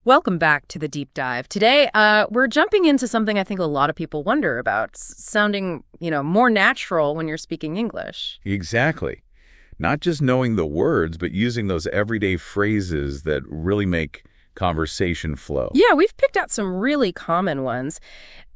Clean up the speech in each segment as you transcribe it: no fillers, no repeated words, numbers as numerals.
Welcome back to the deep dive. Today, we're jumping into something I think a lot of people wonder about, sounding, more natural when you're speaking English. Exactly. Not just knowing the words, but using those everyday phrases that really make conversation flow. Yeah, we've picked out some really common ones.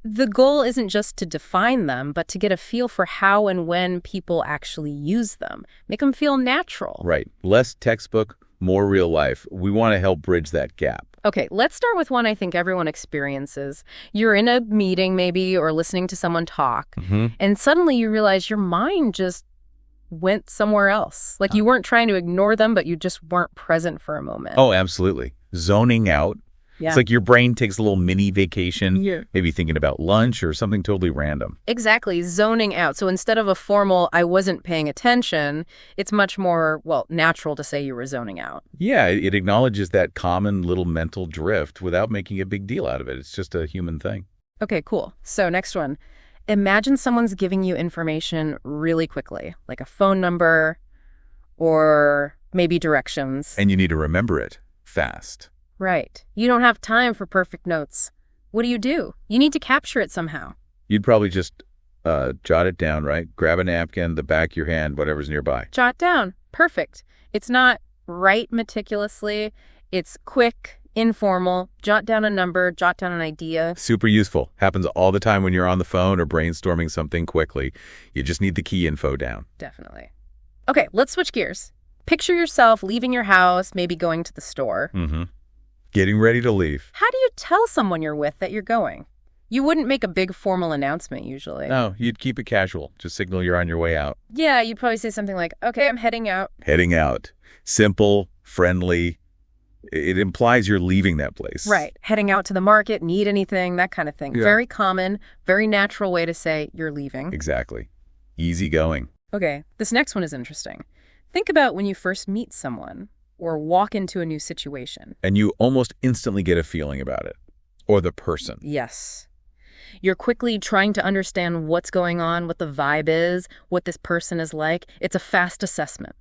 The goal isn't just to define them, but to get a feel for how and when people actually use them. Make them feel natural. Right. Less textbook, more real life. We want to help bridge that gap. Okay, let's start with one I think everyone experiences. You're in a meeting maybe or listening to someone talk, and suddenly you realize your mind just went somewhere else. Like you weren't trying to ignore them, but you just weren't present for a moment. Oh, absolutely. Zoning out. Yeah. It's like your brain takes a little mini vacation, Yeah. maybe thinking about lunch or something totally random. Exactly, zoning out. So instead of a formal, I wasn't paying attention, it's much more, natural to say you were zoning out. Yeah, it acknowledges that common little mental drift without making a big deal out of it. It's just a human thing. Okay, cool. So next one. Imagine someone's giving you information really quickly, like a phone number or maybe directions. And you need to remember it fast. Right. You don't have time for perfect notes. What do? You need to capture it somehow. You'd probably just jot it down, right? Grab a napkin, the back of your hand, whatever's nearby. Jot down. Perfect. It's not write meticulously. It's quick, informal. Jot down a number, jot down an idea. Super useful. Happens all the time when you're on the phone or brainstorming something quickly. You just need the key info down. Definitely. Okay, let's switch gears. Picture yourself leaving your house, maybe going to the store. Getting ready to leave. How do you tell someone you're with that you're going? You wouldn't make a big formal announcement usually. No, you'd keep it casual. Just signal you're on your way out. Yeah, you'd probably say something like, okay, I'm heading out. Heading out. Simple, friendly. It implies you're leaving that place. Right. Heading out to the market, need anything, that kind of thing. Yeah. Very common, very natural way to say you're leaving. Exactly. Easy going. Okay, this next one is interesting. Think about when you first meet someone or walk into a new situation. And you almost instantly get a feeling about it. Or the person. Yes. You're quickly trying to understand what's going on, what the vibe is, what this person is like. It's a fast assessment.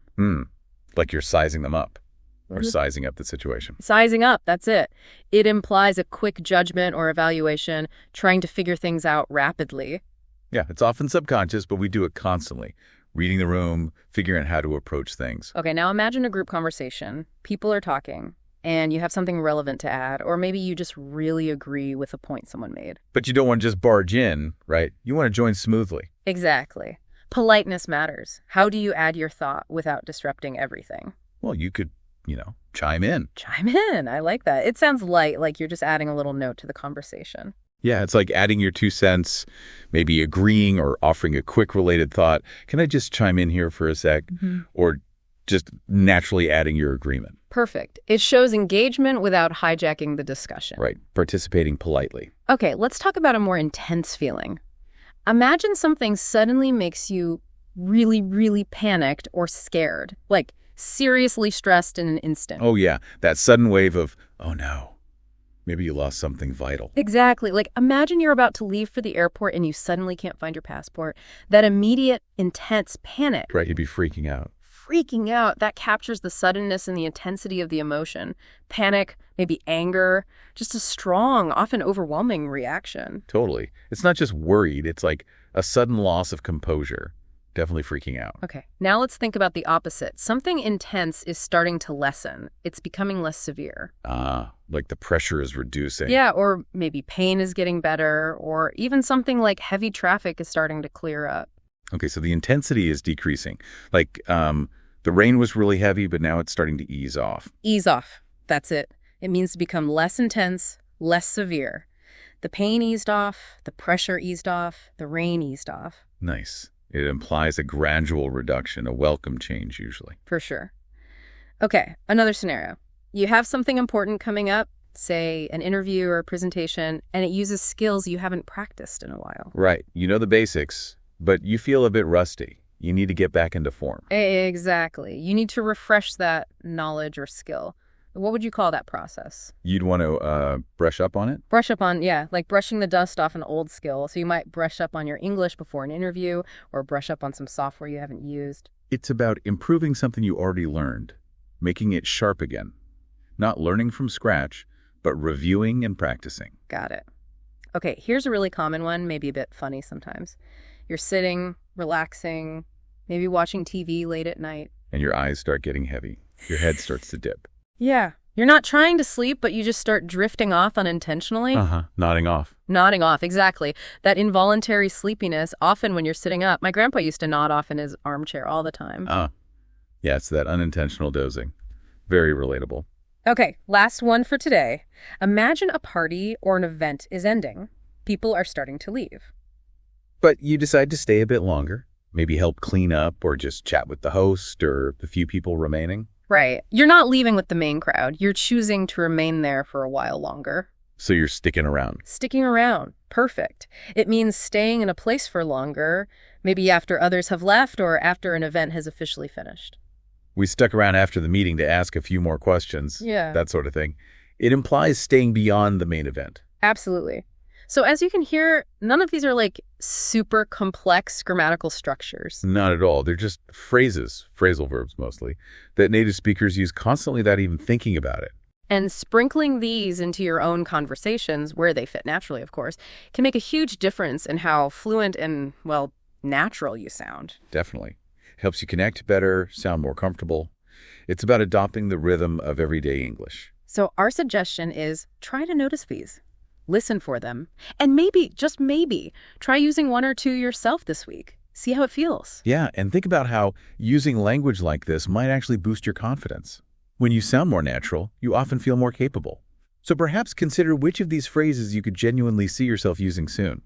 Like you're sizing them up. Or sizing up the situation. Sizing up, that's it. It implies a quick judgment or evaluation, trying to figure things out rapidly. Yeah, it's often subconscious, but we do it constantly. Reading the room, figuring out how to approach things. Okay, now imagine a group conversation. People are talking, and you have something relevant to add, or maybe you just really agree with a point someone made. But you don't want to just barge in, right? You want to join smoothly. Exactly. Politeness matters. How do you add your thought without disrupting everything? Well, you could, chime in. Chime in. I like that. It sounds light, like you're just adding a little note to the conversation. Yeah, it's like adding your 2 cents, maybe agreeing or offering a quick related thought. Can I just chime in here for a sec? Or just naturally adding your agreement. Perfect. It shows engagement without hijacking the discussion. Right. Participating politely. Okay, let's talk about a more intense feeling. Imagine something suddenly makes you really, really panicked or scared, like seriously stressed in an instant. Oh, yeah. That sudden wave of, oh, no. Maybe you lost something vital. Exactly. Like imagine you're about to leave for the airport and you suddenly can't find your passport. That immediate, intense panic. Right. You'd be freaking out. Freaking out. That captures the suddenness and the intensity of the emotion. Panic, maybe anger, just a strong, often overwhelming reaction. Totally. It's not just worried. It's like a sudden loss of composure. Definitely freaking out. Okay, now let's think about the opposite. Something intense is starting to lessen. It's becoming less severe. Like the pressure is reducing. Yeah, or maybe pain is getting better, or even something like heavy traffic is starting to clear up. Okay, so the intensity is decreasing. Like the rain was really heavy, but now it's starting to ease off. Ease off. That's it. It means to become less intense, less severe. The pain eased off, the pressure eased off, the rain eased off. Nice. It implies a gradual reduction, a welcome change usually. For sure. Okay, another scenario. You have something important coming up, say an interview or a presentation, and it uses skills you haven't practiced in a while. Right. You know the basics, but you feel a bit rusty. You need to get back into form. Exactly. You need to refresh that knowledge or skill. What would you call that process? You'd want to brush up on it? Brush up on, yeah, like brushing the dust off an old skill. So you might brush up on your English before an interview or brush up on some software you haven't used. It's about improving something you already learned, making it sharp again. Not learning from scratch, but reviewing and practicing. Got it. Okay, here's a really common one, maybe a bit funny sometimes. You're sitting, relaxing, maybe watching TV late at night. And your eyes start getting heavy. Your head starts to dip. Yeah. You're not trying to sleep, but you just start drifting off unintentionally. Nodding off. Nodding off, exactly. That involuntary sleepiness, often when you're sitting up. My grandpa used to nod off in his armchair all the time. Yeah, it's that unintentional dozing. Very relatable. Okay, last one for today. Imagine a party or an event is ending. People are starting to leave. But you decide to stay a bit longer, maybe help clean up or just chat with the host or the few people remaining. Right. You're not leaving with the main crowd. You're choosing to remain there for a while longer. So you're sticking around. Sticking around. Perfect. It means staying in a place for longer, maybe after others have left or after an event has officially finished. We stuck around after the meeting to ask a few more questions. Yeah. That sort of thing. It implies staying beyond the main event. Absolutely. So as you can hear, none of these are like super complex grammatical structures. Not at all. They're just phrases, phrasal verbs mostly, that native speakers use constantly without even thinking about it. And sprinkling these into your own conversations, where they fit naturally, of course, can make a huge difference in how fluent and, well, natural you sound. Definitely. Helps you connect better, sound more comfortable. It's about adopting the rhythm of everyday English. So our suggestion is try to notice these. Listen for them. And maybe, just maybe, try using one or two yourself this week. See how it feels. Yeah, and think about how using language like this might actually boost your confidence. When you sound more natural, you often feel more capable. So perhaps consider which of these phrases you could genuinely see yourself using soon.